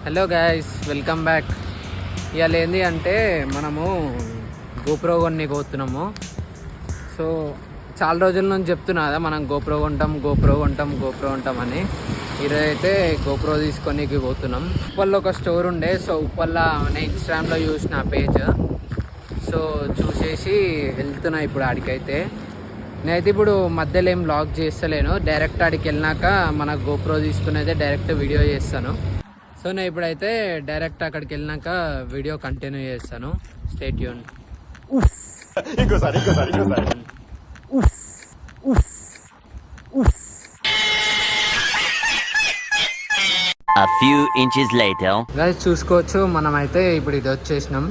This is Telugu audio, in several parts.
Hello guys, welcome back. ఇవాళ ఏంది అంటే మనము గోప్రో కొన్ని పోతున్నాము. సో చాలా రోజుల నుంచి చెప్తున్నా కదా, మనం గోప్రో కొంటాం అని. ఈరోజు అయితే గోప్రో తీసుకొని పోతున్నాం. ఉప్పల్లో ఒక స్టోర్ ఉండే, సో ఉప్పల్లో నేను ఇన్స్టాగ్రామ్లో చూసిన పేజ్, సో చూసేసి వెళ్తున్నా ఇప్పుడు ఆడికైతే. నేనైతే ఇప్పుడు మధ్యలో ఏం బ్లాగ్ చేస్తలేను, డైరెక్ట్ ఆడికి వెళ్ళినాక మన గోప్రో తీసుకునేదే డైరెక్ట్ వీడియో చేస్తాను. సో నేను ఇప్పుడైతే డైరెక్ట్ అక్కడికి వెళ్ళినాక వీడియో కంటిన్యూ చేస్తాను. Stay tune. A few inches later. Guys చూసుకోవచ్చు, మనమైతే ఇప్పుడు ఇది వచ్చేసినాం.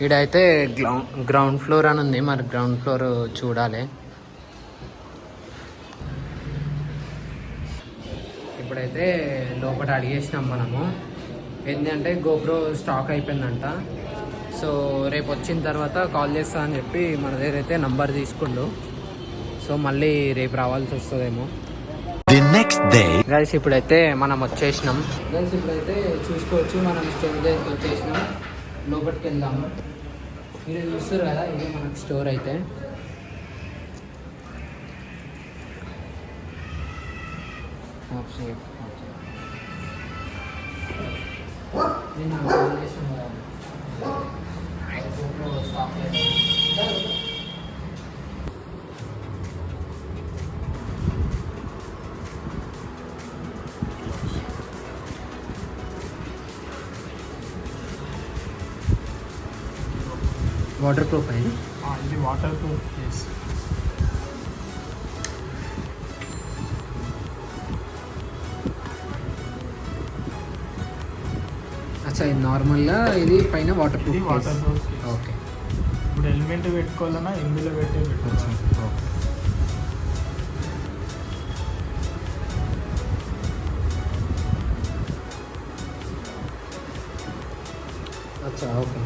ఇడైతే గ్రౌండ్ ఫ్లోర్ అని ఉంది, మరి గ్రౌండ్ ఫ్లోర్ చూడాలి. ఇప్పుడైతే లోపల అడిగేసినాం మనము. ఏంటంటే గోప్రో స్టాక్ అయిపోయిందంట. సో రేపు వచ్చిన తర్వాత కాల్ చేస్తా అని చెప్పి మన దగ్గర అయితే నంబర్ తీసుకుండు. సో మళ్ళీ రేపు రావాల్సి వస్తుందేమో. గైస్ ఇప్పుడైతే మనం వచ్చేసినాం. గైస్ ఇప్పుడైతే చూసుకోవచ్చు, మనం స్టోర్ దగ్గరికి వచ్చేసినాం. లోపలికి వెళ్దాము. మీరు చూస్తారు కదా, ఇది మనకు స్టోర్ అయితే. వాటర్ ప్రూఫ్ అయింది. ఇది వాటర్ ప్రూఫ్ కేస్. అచ్చా, ఇది నార్మల్గా ఇది పైన water proof. Water proof case. Okay. ఇప్పుడు హెల్మెట్ పెట్టుకోవాలన్నా ఇందులో పెట్టుకోవచ్చు. ఓకే. అచ్చా ఓకే.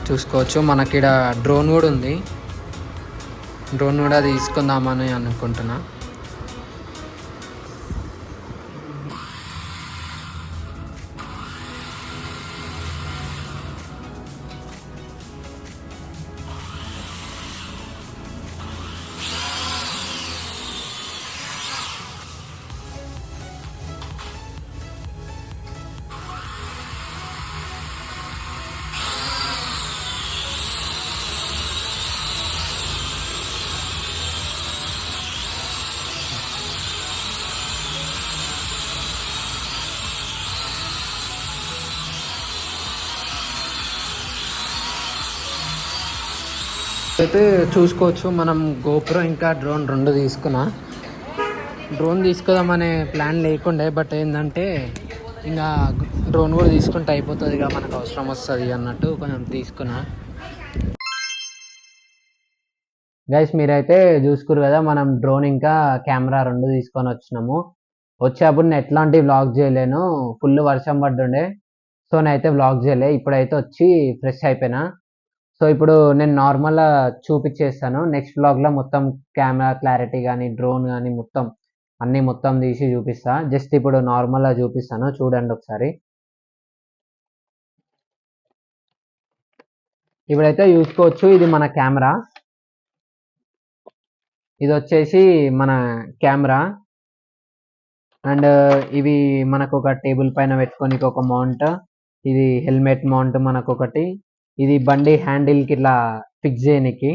చూసుకోవచ్చు, మనకి ఇక్కడ డ్రోన్ కూడా ఉంది. డ్రోన్ కూడా తీసుకుందామని అనుకుంటున్నా. అయితే చూసుకోవచ్చు, మనం గోప్రో ఇంకా డ్రోన్ రెండు తీసుకున్నా. డ్రోన్ తీసుకుందామనే ప్లాన్ లేకుండే, బట్ ఏంటంటే ఇంకా డ్రోన్ కూడా తీసుకుంటే అయిపోతుంది ఇక, మనకు అవసరం వస్తుంది అన్నట్టు కొంచెం తీసుకున్నా. గైస్ మీరైతే చూసుకురు కదా, మనం డ్రోన్ ఇంకా కెమెరా రెండు తీసుకొని వచ్చినాము. వచ్చేప్పుడు నేను ఎట్లాంటి వ్లాగ్ చేయలేను, ఫుల్ వర్షం పడ్డుండే. సో నేనైతే వ్లాగ్ చేయలే. ఇప్పుడైతే వచ్చి ఫ్రెష్ అయిపోయినా. సో ఇప్పుడు నేను నార్మల్గా చూపించేస్తాను. నెక్స్ట్ వ్లాగ్లో మొత్తం కెమెరా క్లారిటీ కానీ డ్రోన్ కానీ మొత్తం తీసి చూపిస్తా. జస్ట్ ఇప్పుడు నార్మల్గా చూపిస్తాను, చూడండి ఒకసారి. ఇప్పుడైతే చూసుకోవచ్చు, ఇది మన కెమెరా. ఇది వచ్చేసి మన కెమెరా. అండ్ ఇవి మనకు ఒక టేబుల్ పైన పెట్టుకోనికి ఒక మౌంట్. ఇది హెల్మెట్ మౌంట్ మనకు ఒకటి. ఇది బండి హ్యాండిల్కి ఇట్లా ఫిక్స్ చేయడానికి.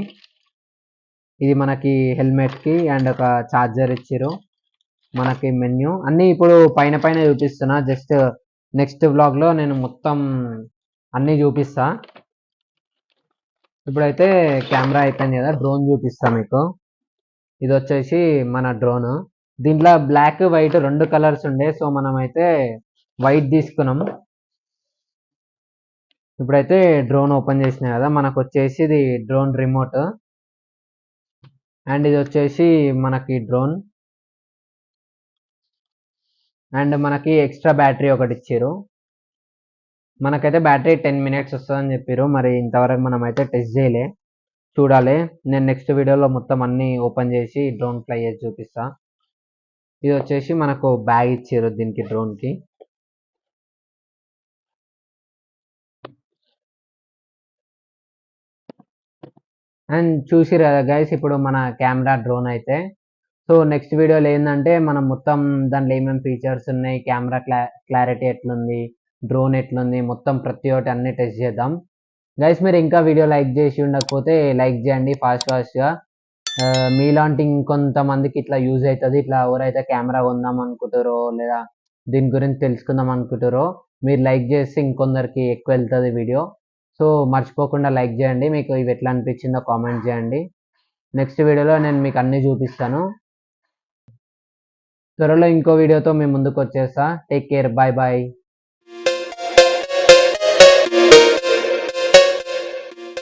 ఇది మనకి హెల్మెట్కి. అండ్ ఒక ఛార్జర్ ఇచ్చారు మనకి. మెన్యూ అన్నీ ఇప్పుడు పైన చూపిస్తున్నా. జస్ట్ నెక్స్ట్ వ్లాగ్లో నేను మొత్తం అన్నీ చూపిస్తా. ఇప్పుడైతే కెమెరా అయిపోయింది కదా, డ్రోన్ చూపిస్తా మీకు. ఇది వచ్చేసి మన డ్రోన్. దీంట్లో బ్లాక్ వైట్ రెండు కలర్స్ ఉండే, సో మనం అయితే వైట్ తీసుకున్నాం. ఇప్పుడైతే డ్రోన్ ఓపెన్ చేసిన కదా, మనకు వచ్చేసి ఇది డ్రోన్ రిమోట్. అండ్ ఇది వచ్చేసి మనకి డ్రోన్. అండ్ మనకి ఎక్స్ట్రా బ్యాటరీ ఒకటి ఇచ్చారు. మనకైతే బ్యాటరీ 10 minutes వస్తుందని చెప్పారు. మరి ఇంతవరకు మనం అయితే టెస్ట్ చేయలే, చూడాలి. నేను నెక్స్ట్ వీడియోలో మొత్తం అన్నీ ఓపెన్ చేసి డ్రోన్ ఫ్లై చేసి చూపిస్తా. ఇది వచ్చేసి మనకు బ్యాగ్ ఇచ్చారు దీనికి, డ్రోన్కి. అండ్ చూసిరు కదా గైస్, ఇప్పుడు మన కెమెరా డ్రోన్ అయితే. సో నెక్స్ట్ వీడియోలో ఏంటంటే మనం మొత్తం దాంట్లో ఏమేమి ఫీచర్స్ ఉన్నాయి, కెమెరా క్లారిటీ ఎట్లుంది, డ్రోన్ ఎట్లుంది, మొత్తం ప్రతి ఒక్కటి అన్ని టెస్ట్ చేద్దాం. గైస్ మీరు ఇంకా వీడియో లైక్ చేసి ఉండకపోతే లైక్ చేయండి ఫాస్ట్గా. మీలాంటి ఇంకొంతమందికి ఇట్లా యూజ్ అవుతుంది. ఇట్లా ఎవరైతే కెమెరా కొందాం అనుకుంటారో లేదా దీని గురించి తెలుసుకుందాం అనుకుంటారో మీరు లైక్ చేస్తే ఇంకొందరికి ఎక్కువ వెళ్తుంది వీడియో. సో మర్చిపోకుండా లైక్ చేయండి. మీకు ఇవి ఎట్లా అనిపించిందో కామెంట్ చేయండి. నెక్స్ట్ వీడియోలో నేను మీకు అన్నీ చూపిస్తాను. త్వరలో ఇంకో వీడియోతో మీ ముందుకు వచ్చేస్తా. Take care, bye bye.